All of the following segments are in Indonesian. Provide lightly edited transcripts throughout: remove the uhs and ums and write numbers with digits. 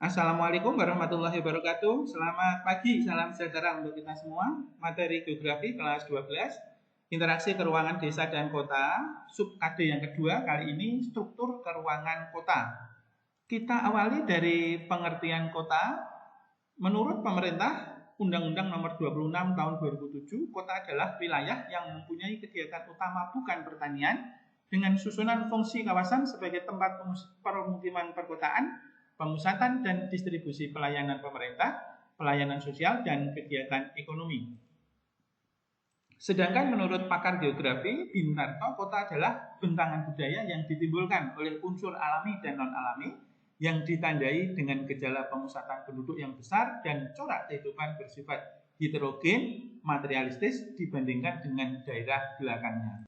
Assalamualaikum warahmatullahi wabarakatuh. Selamat pagi, salam sejahtera untuk kita semua. Materi geografi kelas 12, interaksi keruangan desa dan kota, sub KD yang kedua, kali ini struktur keruangan kota. Kita awali dari pengertian kota. Menurut pemerintah, Undang-Undang Nomor 26 Tahun 2007, kota adalah wilayah yang mempunyai kegiatan utama bukan pertanian, dengan susunan fungsi kawasan sebagai tempat permukiman perkotaan, pemusatan dan distribusi pelayanan pemerintah, pelayanan sosial, dan kegiatan ekonomi. Sedangkan menurut pakar geografi, Bintarto, kota adalah bentangan budaya yang ditimbulkan oleh unsur alami dan non-alami yang ditandai dengan gejala pemusatan penduduk yang besar dan corak kehidupan bersifat heterogen, materialistis dibandingkan dengan daerah belakangnya.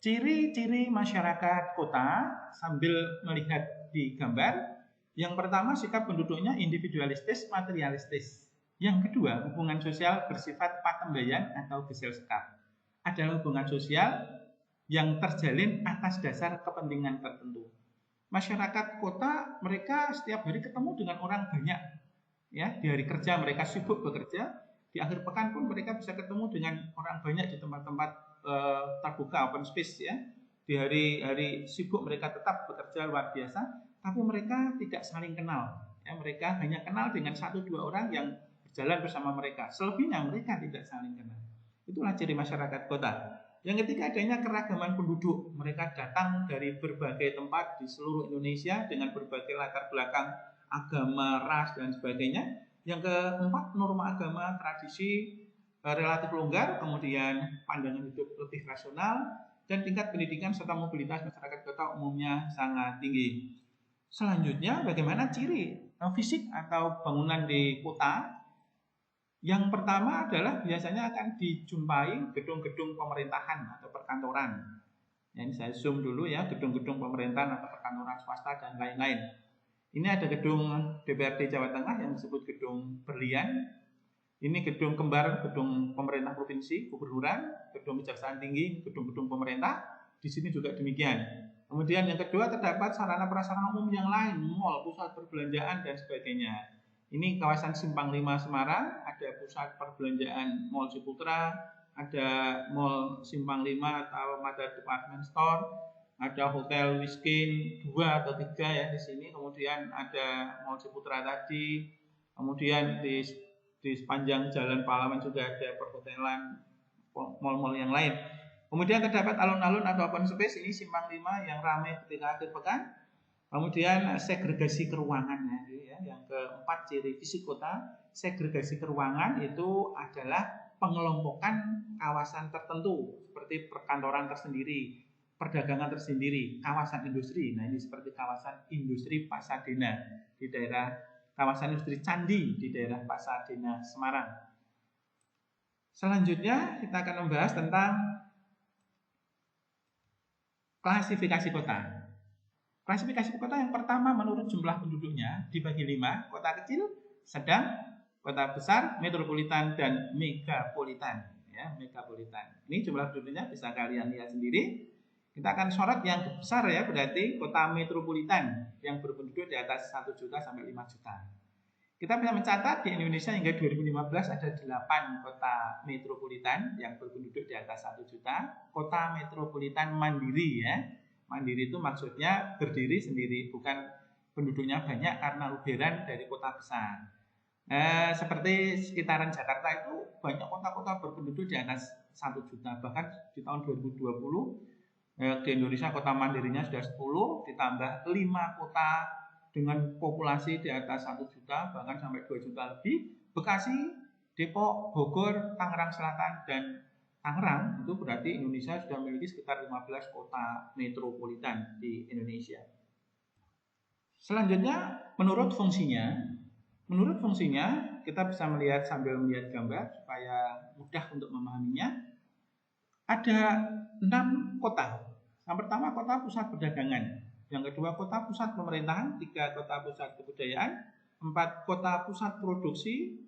Ciri-ciri masyarakat kota sambil melihat di gambar, yang pertama sikap penduduknya individualistis, materialistis. Yang kedua, hubungan sosial bersifat patembayan atau gesel sekap. Adalah hubungan sosial yang terjalin atas dasar kepentingan tertentu. Masyarakat kota mereka setiap hari ketemu dengan orang banyak. Ya, di hari kerja mereka sibuk bekerja, di akhir pekan pun mereka bisa ketemu dengan orang banyak di tempat-tempat terbuka, open space ya. Di hari-hari sibuk mereka tetap bekerja luar biasa, tapi mereka tidak saling kenal. Ya, mereka hanya kenal dengan 1-2 orang yang berjalan bersama mereka. Selebihnya mereka tidak saling kenal. Itulah ciri masyarakat kota. Yang ketiga, adanya keragaman penduduk. Mereka datang dari berbagai tempat di seluruh Indonesia dengan berbagai latar belakang agama, ras, dan sebagainya. Yang keempat, norma agama, tradisi relatif longgar, kemudian pandangan hidup lebih rasional, dan tingkat pendidikan serta mobilitas masyarakat kota umumnya sangat tinggi. Selanjutnya, bagaimana ciri fisik atau bangunan di kota? Yang pertama adalah biasanya akan dijumpai gedung-gedung pemerintahan atau perkantoran. Ini saya zoom dulu ya, gedung-gedung pemerintahan atau perkantoran swasta dan lain-lain. Ini ada gedung DPRD Jawa Tengah yang disebut gedung Berlian. Ini gedung kembar, gedung pemerintah provinsi, gubernuran, gedung kejaksaan tinggi, gedung-gedung pemerintah. Di sini juga demikian. Kemudian yang kedua, terdapat sarana prasarana umum yang lain, mal, pusat perbelanjaan, dan sebagainya. Ini kawasan Simpang 5 Semarang, ada pusat perbelanjaan Mall Ciputra, ada Mall Simpang 5 atau Mother Department Store, ada Hotel Wiskin 2 atau 3 ya di sini. Kemudian ada Mall Ciputra tadi. Kemudian di sepanjang Jalan Pahlawan juga ada perhotelan, mal-mal yang lain. Kemudian terdapat alun-alun atau open space, ini Simpang 5 yang ramai ketika akhir pekan. Kemudian segregasi keruangan ya. Yang keempat ciri fisik kota, segregasi keruangan itu adalah pengelompokan kawasan tertentu seperti perkantoran tersendiri, perdagangan tersendiri, kawasan industri. Nah, ini seperti kawasan industri Pasadena di daerah kawasan industri Candi di daerah Pasadena, Semarang. Selanjutnya kita akan membahas tentang klasifikasi kota. Klasifikasi kota yang pertama menurut jumlah penduduknya dibagi 5, kota kecil, sedang, kota besar, metropolitan, dan megapolitan. Ya, megapolitan. Ini jumlah penduduknya bisa kalian lihat sendiri. Kita akan sorot yang besar ya, berarti kota metropolitan yang berpenduduk di atas 1 juta sampai 5 juta. Kita bisa mencatat di Indonesia hingga 2015 ada 8 kota metropolitan yang berpenduduk di atas 1 juta. Kota metropolitan mandiri ya. Mandiri itu maksudnya berdiri sendiri, bukan penduduknya banyak karena luberan dari kota besar. Seperti sekitaran Jakarta itu banyak kota-kota berpenduduk di atas 1 juta. Bahkan di tahun 2020 di Indonesia kota mandirinya sudah 10, ditambah 5 kota dengan populasi di atas 1 juta, bahkan sampai 2 juta lebih. Bekasi, Depok, Bogor, Tangerang Selatan, dan Tangerang, itu berarti Indonesia sudah memiliki sekitar 15 kota metropolitan di Indonesia. Selanjutnya, menurut fungsinya kita bisa melihat sambil melihat gambar supaya mudah untuk memahaminya. Ada 6 kota. Yang pertama kota pusat perdagangan, yang kedua kota pusat pemerintahan, 3 kota pusat kebudayaan, 4 kota pusat produksi,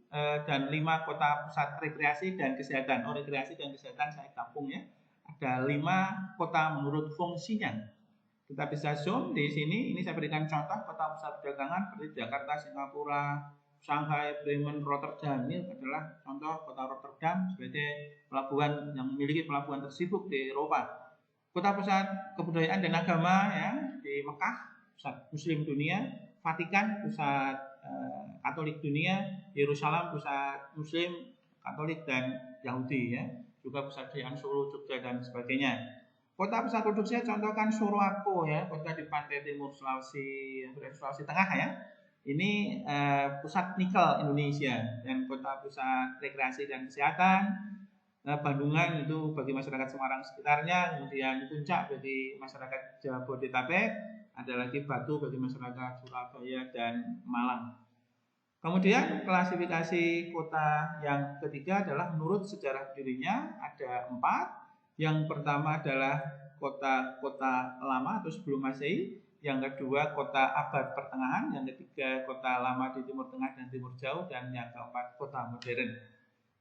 dan 5 kota pusat rekreasi dan kesehatan. Rekreasi dan kesehatan saya gabung ya. Ada 5 kota menurut fungsinya. Kita bisa zoom di sini. Ini saya berikan contoh kota pusat perdagangan seperti Jakarta, Singapura, Shanghai, Bremen, Rotterdam. Ini adalah contoh kota Rotterdam sebagai pelabuhan yang memiliki pelabuhan tersibuk di Eropa. Kota pusat kebudayaan dan agama ya di Mekah, pusat Muslim dunia, Vatikan, pusat Katolik dunia, Yerusalem, pusat Muslim, Katolik dan Yahudi ya, juga pusat kebudayaan Solo, Jogja dan sebagainya. Kota pusat produksi contohkan Surakarta ya, kota di pantai timur Sulawesi Tengah ya. Ini pusat nikel Indonesia, dan kota pusat rekreasi dan kesehatan Bandungan itu bagi masyarakat Semarang sekitarnya, kemudian Puncak bagi masyarakat Jabodetabek, ada lagi Batu bagi masyarakat Surabaya dan Malang. Kemudian klasifikasi kota yang ketiga adalah menurut sejarah dirinya ada 4. Yang pertama adalah kota-kota lama atau sebelum Masehi, yang kedua kota abad pertengahan, yang ketiga kota lama di Timur Tengah dan Timur Jauh, dan yang keempat kota modern.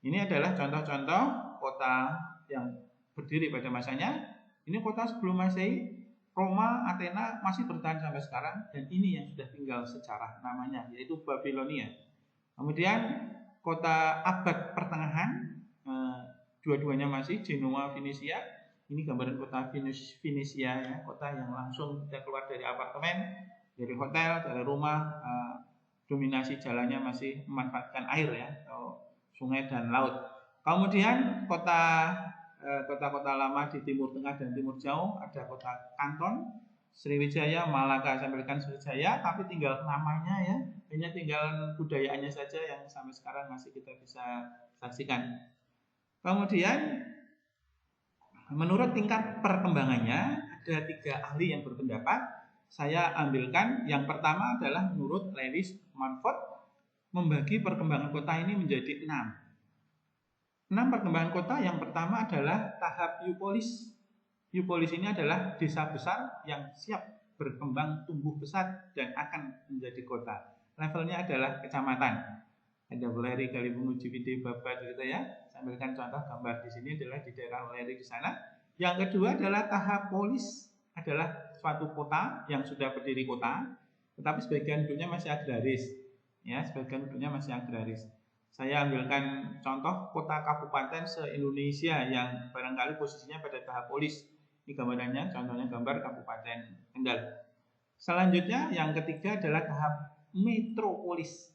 Ini adalah contoh-contoh kota yang berdiri pada masanya. Ini kota sebelum Masehi, Roma, Athena masih bertahan sampai sekarang, dan ini yang sudah tinggal sejarah namanya, yaitu Babilonia. Kemudian kota abad pertengahan, dua-duanya masih Genoa, Venesia. Ini gambaran kota Venesia ya, kota yang langsung kita keluar dari apartemen, dari hotel, dari rumah, dominasi jalannya masih memanfaatkan air ya, atau sungai dan laut. Kemudian kota-kota lama di Timur Tengah dan Timur Jauh, ada kota Kanton, Sriwijaya, Malaka, saya berikan Sriwijaya, tapi tinggal namanya ya, hanya tinggal budayaannya saja yang sampai sekarang masih kita bisa saksikan. Kemudian menurut tingkat perkembangannya ada 3 ahli yang berpendapat. Saya ambilkan yang pertama adalah menurut Lewis Mumford, membagi perkembangan kota ini menjadi 6 perkembangan kota. Yang pertama adalah tahap eupolis. Eupolis ini adalah desa besar yang siap berkembang tumbuh pesat dan akan menjadi kota. Levelnya adalah kecamatan. Ada Weleri, Galibungu, Ciwidey, Babat gitu ya. Saya ambilkan contoh gambar di sini adalah di daerah Weleri di sana. Yang kedua adalah tahap polis, adalah suatu kota yang sudah berdiri kota, tetapi sebagian penduduknya masih agraris. Ya, sebagian penduduknya masih agraris. Saya ambilkan contoh kota kabupaten se-Indonesia yang barangkali posisinya pada tahap polis. Ini gambarannya, contohnya gambar Kabupaten Kendal. Selanjutnya yang ketiga adalah tahap metropolis.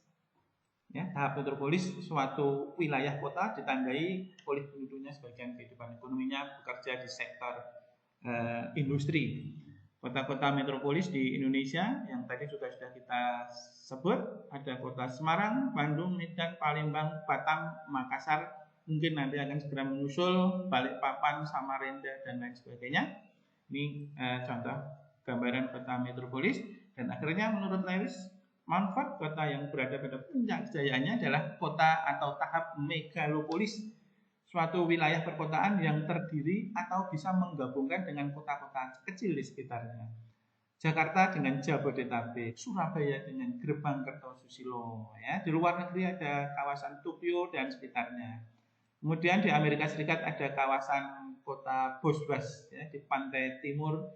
Ya, tahap metropolis suatu wilayah kota ditandai oleh penduduknya sebagian kehidupan ekonominya bekerja di sektor industri. Kota-kota metropolis di Indonesia yang tadi sudah kita sebut, ada kota Semarang, Bandung, Medan, Palembang, Batam, Makassar, mungkin nanti akan segera menyusul Balikpapan, Samarinda dan lain sebagainya. Ini contoh gambaran kota metropolis. Dan akhirnya menurut Lewis Mumford, kota yang berada pada puncak kejayaannya adalah kota atau tahap megalopolis, suatu wilayah perkotaan yang terdiri atau bisa menggabungkan dengan kota-kota kecil di sekitarnya. Jakarta dengan Jabodetabek, Surabaya dengan Gerbang Kertosusilo. Ya, di luar negeri ada kawasan Tokyo dan sekitarnya. Kemudian di Amerika Serikat ada kawasan kota Boston ya, di pantai timur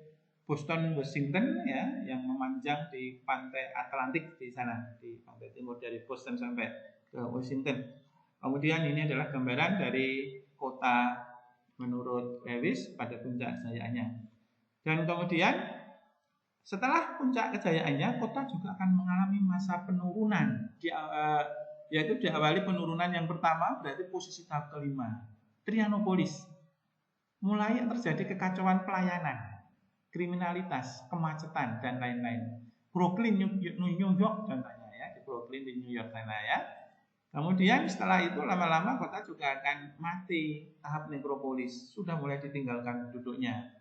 Boston, Washington ya, yang memanjang di pantai Atlantik di sana, di pantai timur dari Boston sampai ke Washington. Kemudian ini adalah gambaran dari kota menurut Lewis pada puncak kejayaannya. Dan kemudian setelah puncak kejayaannya, kota juga akan mengalami masa penurunan, yaitu diawali penurunan yang pertama berarti posisi tahap kelima, Trianopolis. Mulai terjadi kekacauan pelayanan, kriminalitas, kemacetan dan lain-lain. Brooklyn, New York contohnya ya, di Brooklyn di New York sana ya. Kemudian setelah itu lama-lama kota juga akan mati, tahap nekropolis, sudah mulai ditinggalkan penduduknya.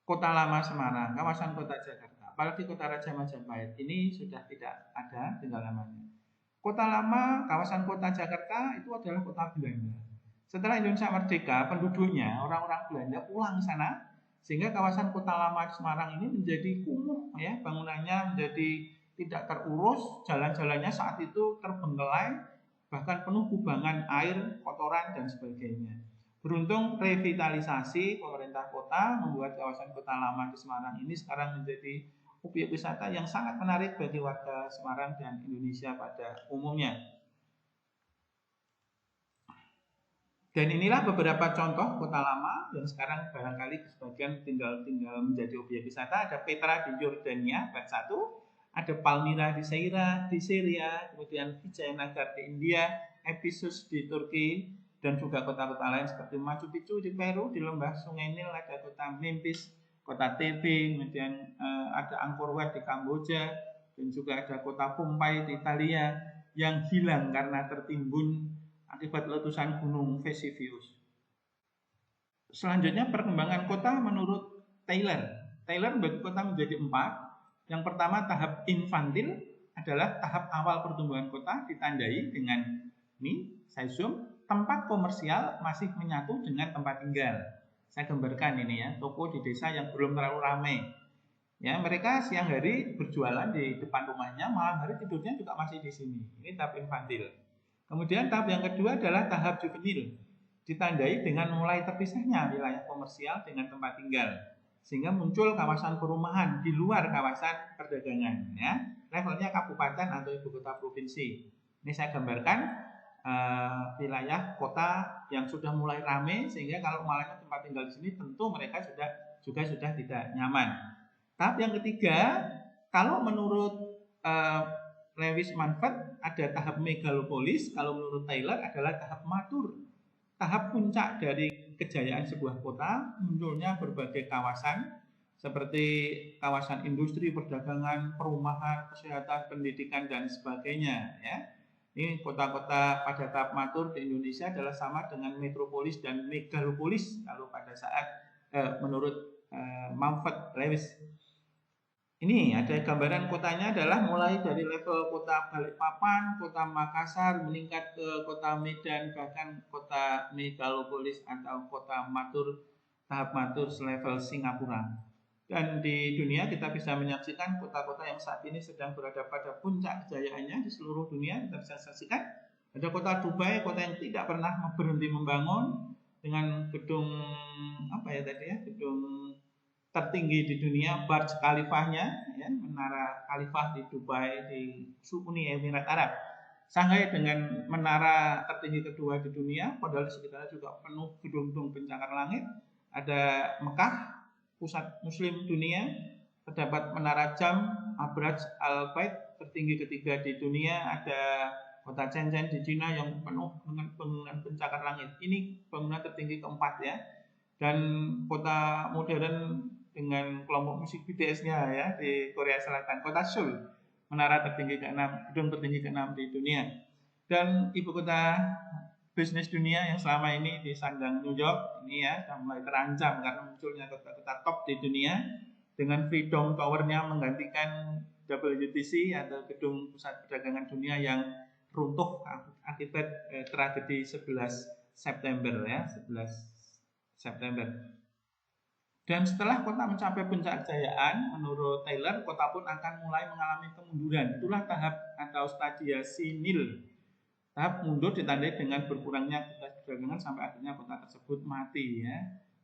Kota lama Semarang, kawasan kota Jakarta, apalagi kota Raja Majapahit ini sudah tidak ada tinggal namanya. Kota lama, kawasan kota Jakarta itu adalah kota Belanda. Setelah Indonesia merdeka, penduduknya orang-orang Belanda pulang ke sana, sehingga kawasan kota lama Semarang ini menjadi kumuh ya, bangunannya menjadi tidak terurus, jalan-jalannya saat itu terbengkelai, bahkan penuh kubangan air, kotoran dan sebagainya. Beruntung revitalisasi pemerintah kota membuat kawasan kota lama di Semarang ini sekarang menjadi objek wisata yang sangat menarik bagi warga Semarang dan Indonesia pada umumnya. Dan inilah beberapa contoh kota lama yang sekarang barangkali sebagian tinggal menjadi objek wisata. Ada Petra di Yordania, bab 1. Ada Palmyra di Syria, kemudian Vijayanagar di India, Ephesus di Turki, dan juga kota-kota lain seperti Machu Picchu di Peru, di lembah Sungai Nil ada kota Memphis, kota Tebing, kemudian ada Angkor Wat di Kamboja, dan juga ada kota Pompeii di Italia yang hilang karena tertimbun akibat letusan gunung Vesuvius. Selanjutnya perkembangan kota menurut Taylor. Taylor membagi kota menjadi 4. Yang pertama tahap infantil adalah tahap awal pertumbuhan kota ditandai dengan ini, saya zoom, tempat komersial masih menyatu dengan tempat tinggal. Saya gambarkan ini ya, toko di desa yang belum terlalu ramai. Ya, mereka siang hari berjualan di depan rumahnya, malam hari tidurnya juga masih di sini. Ini tahap infantil. Kemudian tahap yang kedua adalah tahap juvenil, ditandai dengan mulai terpisahnya wilayah komersial dengan tempat tinggal, sehingga muncul kawasan perumahan di luar kawasan perdagangan. Ya, levelnya kabupaten atau ibu kota provinsi. Ini saya gambarkan wilayah kota yang sudah mulai ramai, sehingga kalau malahnya tempat tinggal di sini tentu mereka juga sudah tidak nyaman. Tahap yang ketiga, kalau menurut Lewis Manfred ada tahap megalopolis, kalau menurut Taylor adalah tahap matur. Tahap puncak dari kejayaan sebuah kota, munculnya berbagai kawasan seperti kawasan industri, perdagangan, perumahan, kesehatan, pendidikan dan sebagainya ya. Ini kota-kota pada tahap matur di Indonesia adalah sama dengan metropolis dan megalopolis kalau pada saat menurut Manfred Lewis. Ini ada gambaran kotanya adalah mulai dari level kota Balikpapan, kota Makassar, meningkat ke kota Medan, bahkan kota megalopolis atau kota matur, tahap matur selevel Singapura. Dan di dunia kita bisa menyaksikan kota-kota yang saat ini sedang berada pada puncak kejayaannya di seluruh dunia. Kita bisa saksikan ada kota Dubai, kota yang tidak pernah berhenti membangun dengan gedung gedung tertinggi di dunia, Burj Khalifah-nya, ya, menara Khalifah di Dubai di Uni Emirat Arab. Shanghai dengan menara tertinggi kedua di dunia, padahal di sekitarnya juga penuh gedung-gedung pencakar langit. Ada Mekah, pusat Muslim dunia, terdapat menara jam Abraj Al-Bait tertinggi ketiga di dunia. Ada kota Shenzhen di Cina yang penuh dengan bangunan pencakar langit. Ini bangunan tertinggi keempat ya. Dan kota modern dengan kelompok musik BTS-nya ya di Korea Selatan, kota Seoul, menara tertinggi ke-6, gedung tertinggi ke-6 di dunia. Dan ibu kota bisnis dunia yang selama ini disandang New York ini ya sudah mulai terancam karena munculnya kota-kota top di dunia dengan Freedom Tower-nya menggantikan WTC atau gedung pusat perdagangan dunia yang runtuh akibat tragedi 11 September ya, 11 September. Dan setelah kota mencapai puncak kejayaan, menurut Taylor, kota pun akan mulai mengalami kemunduran. Itulah tahap atau stadia senil. Tahap mundur ditandai dengan berkurangnya aktivitas perdagangan sampai akhirnya kota tersebut mati ya,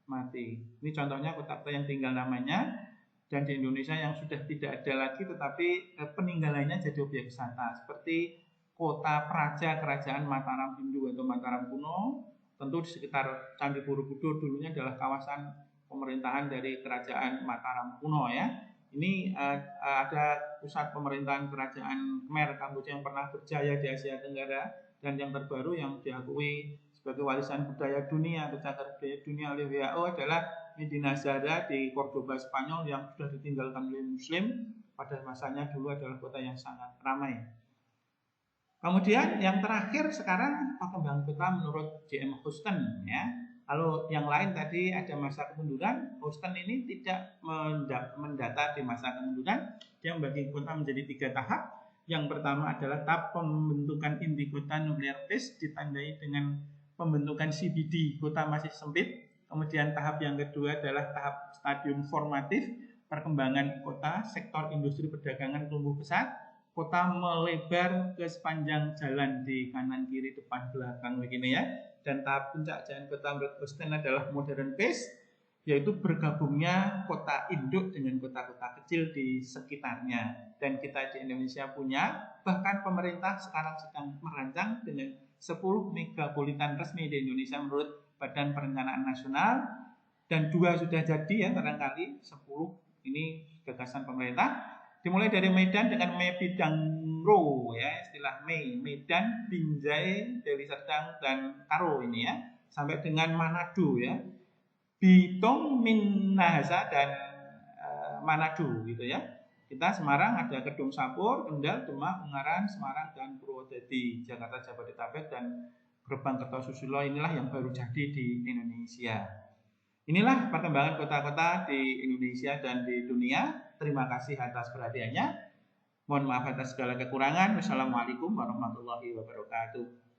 mati. Ini contohnya kota-kota yang tinggal namanya, dan di Indonesia yang sudah tidak ada lagi, tetapi peninggalannya jadi objek wisata. Seperti kota Praja Kerajaan Mataram Hindu atau Mataram kuno, tentu di sekitar Candi Borobudur dulunya adalah kawasan pemerintahan dari kerajaan Mataram kuno ya. Ini ada pusat pemerintahan kerajaan Khmer Kamboja yang pernah berjaya di Asia Tenggara, dan yang terbaru yang diakui sebagai warisan budaya dunia atau cagar budaya dunia oleh WHO adalah Medina Zara di Cordoba Spanyol yang sudah ditinggalkan oleh Muslim. Pada masanya dulu adalah kota yang sangat ramai. Kemudian yang terakhir sekarang perkembangan kota menurut J.M. Houston ya. Kalau yang lain tadi ada masa kemunduran, Houston ini tidak mendata di masa kemunduran. Dia membagi kota menjadi 3 tahap. Yang pertama adalah tahap pembentukan inti kota nuclear phase ditandai dengan pembentukan CBD, kota masih sempit. Kemudian tahap yang kedua adalah tahap stadium formatif, perkembangan kota, sektor industri perdagangan tumbuh pesat. Kota melebar ke sepanjang jalan di kanan kiri depan belakang begini ya. dan tahap puncak Giant Kota menurut Houston adalah modern pace, yaitu bergabungnya kota induk dengan kota-kota kecil di sekitarnya. Dan kita di Indonesia punya, bahkan pemerintah sekarang sedang merancang dengan 10 megapolitan resmi di Indonesia menurut Badan Perencanaan Nasional, dan 2 sudah jadi ya barangkali, 10 ini gagasan pemerintah. Dimulai dari Medan dengan Mebidangro ya, istilah Medan, Binjai, Deli Serdang dan Karo ini ya, sampai dengan Manado ya, Bitung, Minahasa dan Manado gitu ya. Kita Semarang ada Kedung Sapur, Kendal, Demak, Ungaran, Semarang dan Purwodadi. Jakarta, Jabodetabek dan Gerbang Kertosusulo inilah yang baru jadi di Indonesia. Inilah perkembangan kota-kota di Indonesia dan di dunia. Terima kasih atas perhatiannya. Mohon maaf atas segala kekurangan. Wassalamualaikum warahmatullahi wabarakatuh.